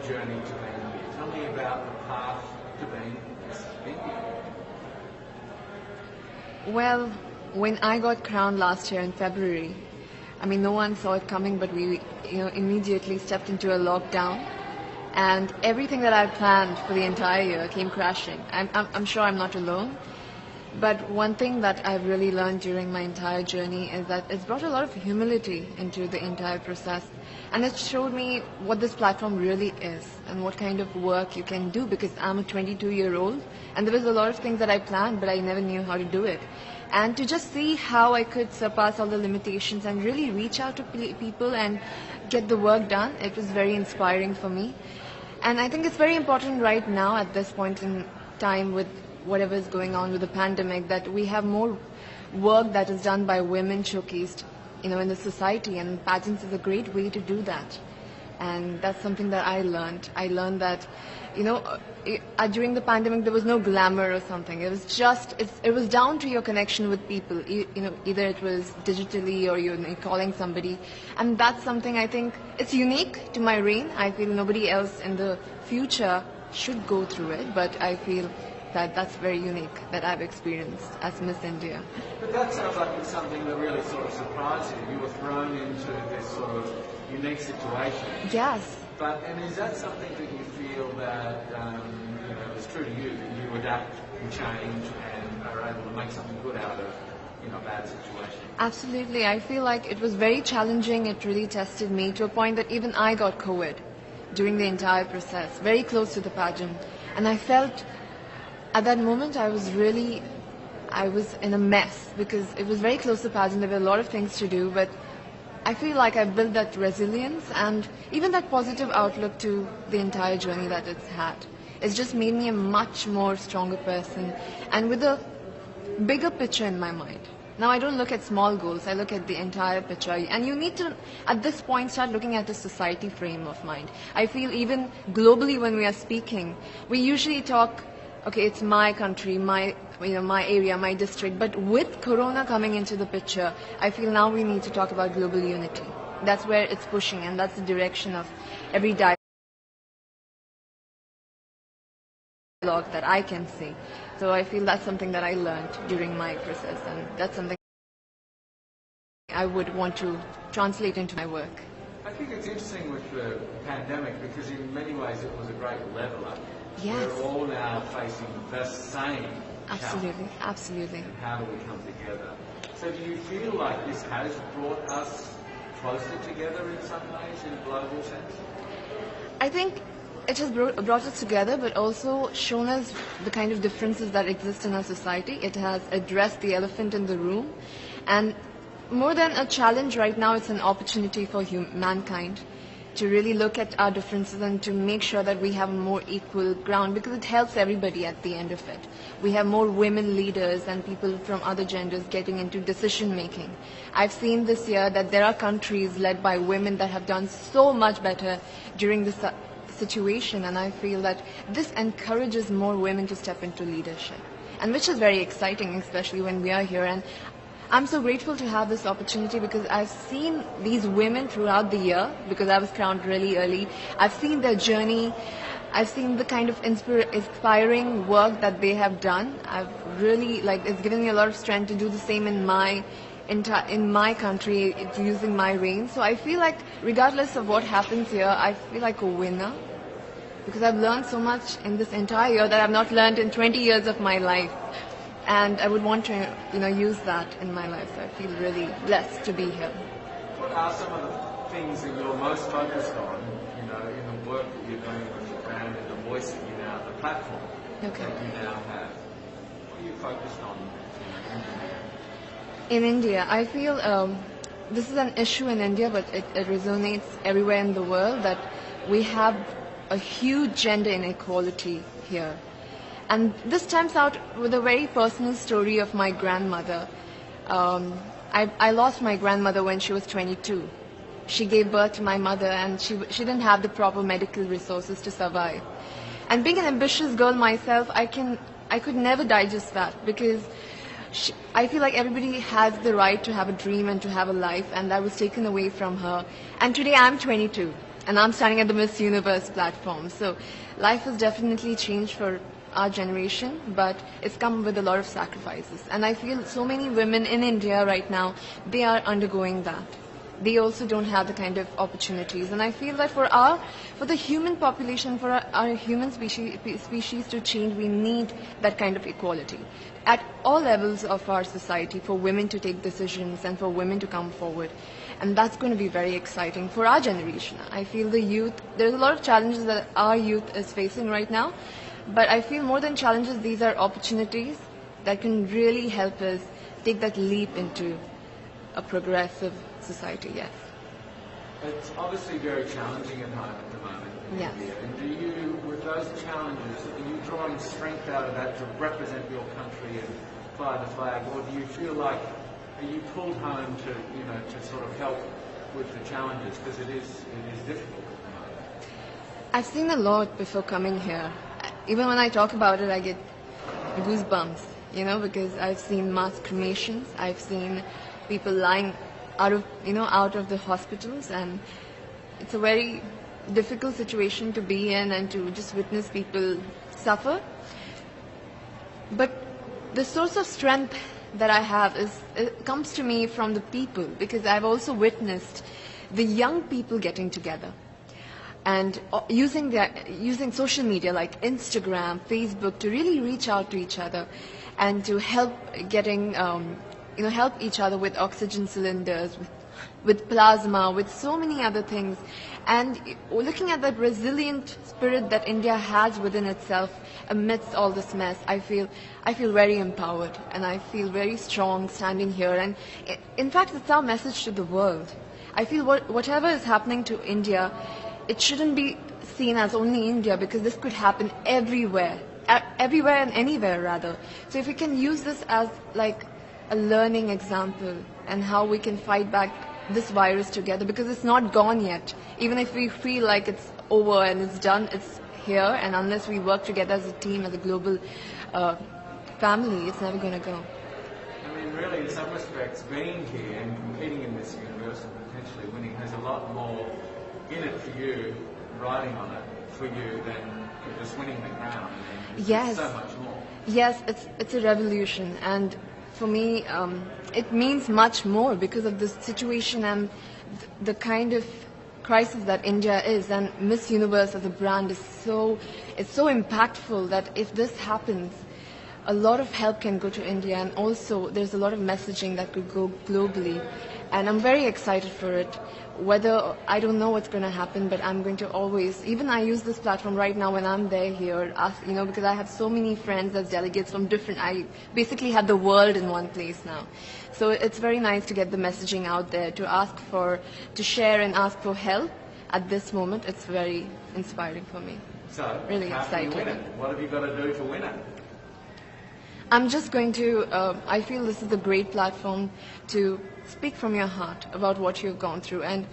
journey to being here? Tell me about the path to being Miss India. Well, when I got crowned last year in February, I mean, no one saw it coming, but we, immediately stepped into a lockdown, and everything that I planned for the entire year came crashing. I'm sure I'm not alone, but one thing that I've really learned during my entire journey is that it's brought a lot of humility into the entire process, and it showed me what this platform really is and what kind of work you can do, because I'm a 22-year-old, and there was a lot of things that I planned, but I never knew how to do it. And to just see how I could surpass all the limitations and really reach out to people and get the work done, it was very inspiring for me. And I think it's very important right now at this point in time with whatever is going on with the pandemic that we have more work that is done by women showcased, in the society, and pageants is a great way to do that. And that's something that I learned. I learned that, during the pandemic there was no glamour or something. It was just, it was down to your connection with people. Either it was digitally or you're calling somebody. And that's something I think, it's unique to my reign. I feel nobody else in the future should go through it, but I feel that that's very unique that I've experienced as Miss India. But that sounds like it's something that really sort of surprised you. You were thrown into this sort of unique situation. Yes. And is that something that you feel that is true to you, that you adapt and change and are able to make something good out of a bad situation? Absolutely. I feel like it was very challenging. It really tested me to a point that even I got COVID during the entire process, very close to the pageant. And I felt at that moment I was in a mess because it was very close to pageant. There were a lot of things to do, but I feel like I built that resilience and even that positive outlook to the entire journey that it's had. It's just made me a much more stronger person and with a bigger picture in my mind. Now I don't look at small goals, I look at the entire picture. And you need to, at this point, start looking at the society frame of mind. I feel even globally when we are speaking, we usually talk, okay, it's my country, my area, my district. But with Corona coming into the picture, I feel now we need to talk about global unity. That's where it's pushing, and that's the direction of every dialogue that I can see. So I feel that's something that I learned during my process, and that's something I would want to translate into my work. I think it's interesting with the pandemic because in many ways it was a great leveler. Yes. We're all now facing the same Absolutely, challenge. absolutely. And how do we come together? So do you feel like this has brought us closer together in some ways, in a global sense? I think it has brought us together, but also shown us the kind of differences that exist in our society. It has addressed the elephant in the room. And more than a challenge right now, it's an opportunity for mankind to really look at our differences and to make sure that we have a more equal ground, because it helps everybody at the end of it. We have more women leaders and people from other genders getting into decision making. I've seen this year that there are countries led by women that have done so much better during this situation, and I feel that this encourages more women to step into leadership, and which is very exciting, especially when we are here. And I'm so grateful to have this opportunity because I've seen these women throughout the year, because I was crowned really early. I've seen their journey. I've seen the kind of inspiring work that they have done. I've really, it's given me a lot of strength to do the same in my country, using my reign. So I feel like regardless of what happens here, I feel like a winner because I've learned so much in this entire year that I've not learned in 20 years of my life. And I would want to, use that in my life. So I feel really blessed to be here. What are some of the things that you're most focused on, in the work that you're doing with your brand and the voice that you now, the platform that you now have? What are you focused on in India? I feel this is an issue in India, but it resonates everywhere in the world that we have a huge gender inequality here. And this stems out with a very personal story of my grandmother. I lost my grandmother when she was 22. She gave birth to my mother and she didn't have the proper medical resources to survive. And being an ambitious girl myself, I could never digest that because I feel like everybody has the right to have a dream and to have a life, and that was taken away from her. And today I'm 22. and I'm standing at the Miss Universe platform. So life has definitely changed for our generation, but it's come with a lot of sacrifices. And I feel so many women in India right now, they are undergoing that. They also don't have the kind of opportunities. And I feel that for the human population, for our human species to change, we need that kind of equality at all levels of our society, for women to take decisions and for women to come forward. And that's going to be very exciting for our generation. I feel the youth, there's a lot of challenges that our youth is facing right now, but I feel more than challenges, these are opportunities that can really help us take that leap into a progressive society, yes. It's obviously very challenging at the moment in Yes. India. And do you, with those challenges, are you drawing strength out of that to represent your country and fly the flag, or do you feel like, are you pulled home to, to sort of help with the challenges, because it is difficult at the moment? I've seen a lot before coming here. Even when I talk about it, I get goosebumps, because I've seen mass cremations, I've seen people lying out of the hospitals, and it's a very difficult situation to be in and to just witness people suffer. But the source of strength that I have it comes to me from the people, because I've also witnessed the young people getting together and using social media like Instagram, Facebook to really reach out to each other and to help help each other with oxygen cylinders, with plasma, with so many other things. And looking at that resilient spirit that India has within itself amidst all this mess, I feel very empowered, and I feel very strong standing here. And in fact, it's our message to the world. I feel whatever is happening to India, it shouldn't be seen as only India, because this could happen everywhere and anywhere rather. So if we can use this as like a learning example and how we can fight back this virus together, because it's not gone yet. Even if we feel like it's over and it's done, it's here, and unless we work together as a team, as a global family, it's never going to go. I mean, really, in some respects, being here and competing in this universe and potentially winning has a lot more in it for you, riding on it for you, than just winning the crown. I mean, Yes. so much more. Yes, it's a revolution, and for me, it means much more because of the situation and the kind of crisis that India is. And Miss Universe as a brand is so impactful that if this happens, a lot of help can go to India, and also there's a lot of messaging that could go globally. And I'm very excited for it. Whether, I don't know what's going to happen, but I'm going to always, even I use this platform right now when I'm there here, because I have so many friends as delegates from I basically have the world in one place now. So it's very nice to get the messaging out there, to share and ask for help at this moment. It's very inspiring for me. So, really how excited. can you win it? What have you got to do to win it? I'm just going to, I feel this is a great platform to speak from your heart about what you've gone through. And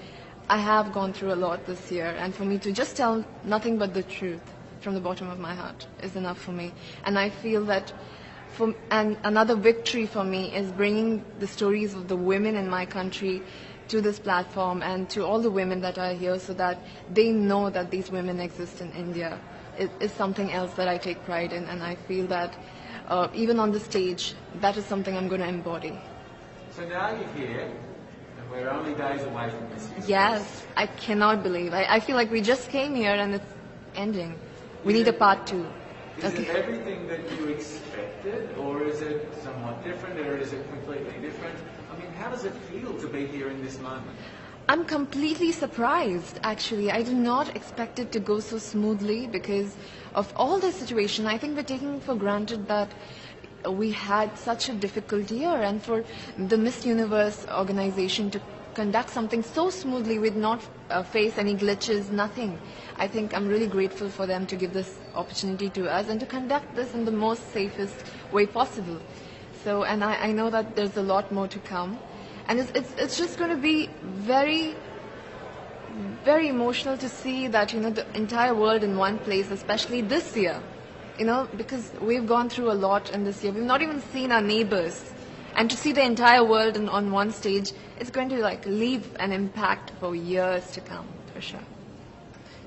I have gone through a lot this year. And for me to just tell nothing but the truth from the bottom of my heart is enough for me. And I feel that and another victory for me is bringing the stories of the women in my country to this platform and to all the women that are here, so that they know that these women exist in India. It is something else that I take pride in, and I feel that even on the stage, that is something I'm going to embody. So now you're here, and we're only days away from this year. Yes, I cannot believe. I feel like we just came here and it's ending. We need a part 2. Is it everything that you expected, or is it somewhat different, or is it completely different? I mean, how does it feel to be here in this moment? I'm completely surprised, actually. I did not expect it to go so smoothly because of all this situation. I think we're taking for granted that we had such a difficult year, and for the Miss Universe organization to conduct something so smoothly with not face any glitches, nothing. I think I'm really grateful for them to give this opportunity to us and to conduct this in the most safest way possible. So, and I know that there's a lot more to come. And it's just going to be very, very emotional to see that, the entire world in one place, especially this year, because we've gone through a lot in this year. We've not even seen our neighbors. And to see the entire world on one stage, it's going to leave an impact for years to come, for sure.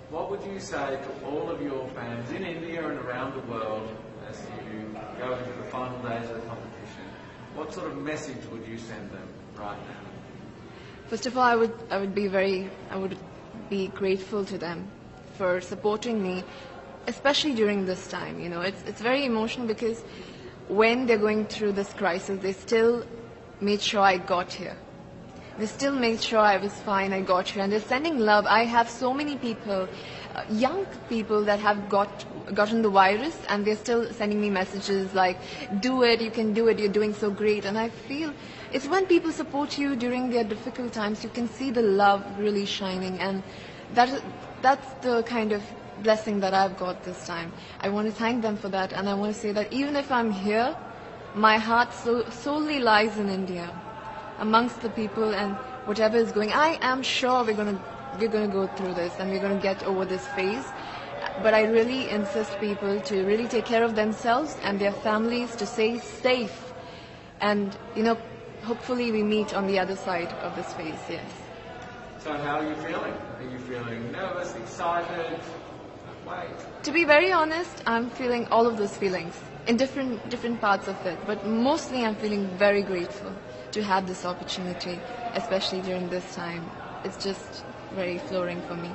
what would you say to all of your fans in India and around the world as you go into the final days of the competition? What sort of message would you send them right now? First of all, I would be grateful to them for supporting me, especially during this time. You know, it's very emotional because when they're going through this crisis, they still made sure I got here. They still made sure I was fine, I got here, and they're sending love. I have so many people, young people that have gotten the virus, and they're still sending me messages like, do it, you can do it, you're doing so great. And I feel it's when people support you during their difficult times, you can see the love really shining, and that's the kind of blessing that I've got this time. I want to thank them for that, and I want to say that even if I'm here, my heart solely lies in India, amongst the people, and whatever is going, I am sure we're going to go through this and we're going to get over this phase. But I really insist people to really take care of themselves and their families, to stay safe, and hopefully we meet on the other side of this phase. Yes. So how are you feeling? Are you feeling nervous, excited? Wait. To be very honest, I'm feeling all of those feelings in different parts of it, but mostly I'm feeling very grateful to have this opportunity, especially during this time. It's just very flooring for me.